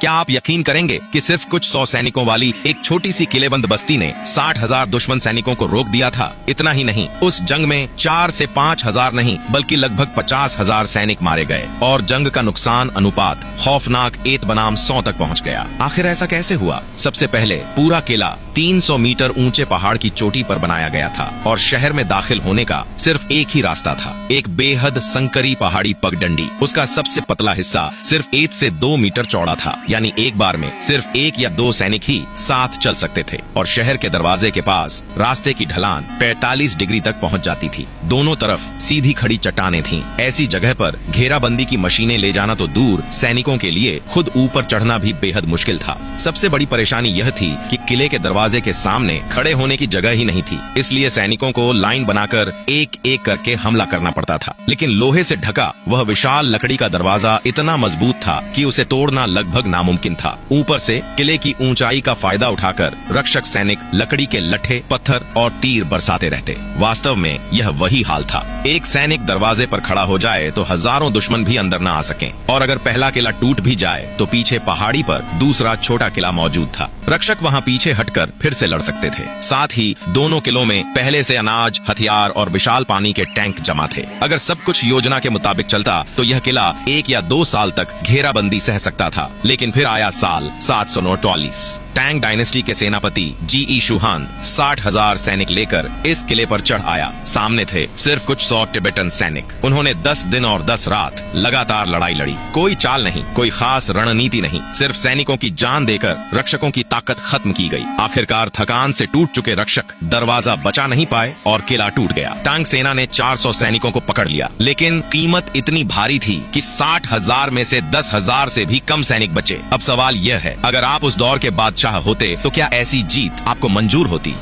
क्या आप यकीन करेंगे कि सिर्फ कुछ 100 सैनिकों वाली एक छोटी सी किलेबंद बस्ती ने 60,000 दुश्मन सैनिकों को रोक दिया था। इतना ही नहीं, उस जंग में 4 से 5,000 नहीं बल्कि लगभग 50,000 सैनिक मारे गए और जंग का नुकसान अनुपात खौफनाक 1 बनाम 100 तक पहुंच गया। आखिर ऐसा कैसे हुआ? सबसे पहले पूरा किला 300 मीटर ऊंचे पहाड़ की चोटी पर बनाया गया था और शहर में दाखिल होने का सिर्फ एक ही रास्ता था, एक बेहद संकरी पहाड़ी पगडंडी। उसका सबसे पतला हिस्सा सिर्फ 1 से 2 मीटर चौड़ा था, यानी एक बार में सिर्फ 1 या 2 सैनिक ही साथ चल सकते थे। और शहर के दरवाजे के पास रास्ते की ढलान 45 डिग्री तक पहुंच जाती थी। दोनों तरफ सीधी खड़ी चट्टानें थीं। ऐसी जगह पर घेराबंदी की मशीनें ले जाना तो दूर, सैनिकों के लिए खुद ऊपर चढ़ना भी बेहद मुश्किल था। सबसे बड़ी परेशानी यह थी कि किले के दरवाजे के सामने खड़े होने की जगह ही नहीं थी, इसलिए सैनिकों को लाइन बनाकर एक एक करके हमला करना पड़ता था। लेकिन लोहे से ढका वह विशाल लकड़ी का दरवाजा इतना मजबूत था कि उसे तोड़ना लगभग नामुमकिन था। ऊपर से किले की ऊंचाई का फायदा उठाकर रक्षक सैनिक लकड़ी के लट्ठे, पत्थर और तीर बरसाते रहते। वास्तव में यह वही हाल था। एक सैनिक दरवाजे पर खड़ा हो जाए तो हजारों दुश्मन भी अंदर न आ सकें, और अगर पहला किला टूट भी जाए तो पीछे पहाड़ी पर दूसरा छोटा किला मौजूद था। रक्षक वहां पीछे हटकर फिर से लड़ सकते थे। साथ ही दोनों किलों में पहले से अनाज, हथियार और विशाल पानी के टैंक जमा थे। अगर सब कुछ योजना के मुताबिक चलता तो यह किला 1 या 2 साल तक घेराबंदी सह सकता था। लेकिन फिर आया साल 749। टैंग डायनेस्टी के सेनापति जी.ई. शूहान 60,000 सैनिक लेकर इस किले पर चढ़ आया। सामने थे सिर्फ कुछ 100 टिबेटन सैनिक। उन्होंने 10 दिन और 10 रात लगातार लड़ाई लड़ी। कोई चाल नहीं, कोई खास रणनीति नहीं, सिर्फ सैनिकों की जान देकर रक्षकों की ताकत खत्म की गई। आखिरकार थकान से टूट चुके रक्षक दरवाजा बचा नहीं पाए और किला टूट गया। टांग सेना ने 400 सैनिकों को पकड़ लिया, लेकिन कीमत इतनी भारी थी कि 60,000 में से 10,000 से भी कम सैनिक बचे। अब सवाल यह है, अगर आप उस दौर के बादशाह होते तो क्या ऐसी जीत आपको मंजूर होती?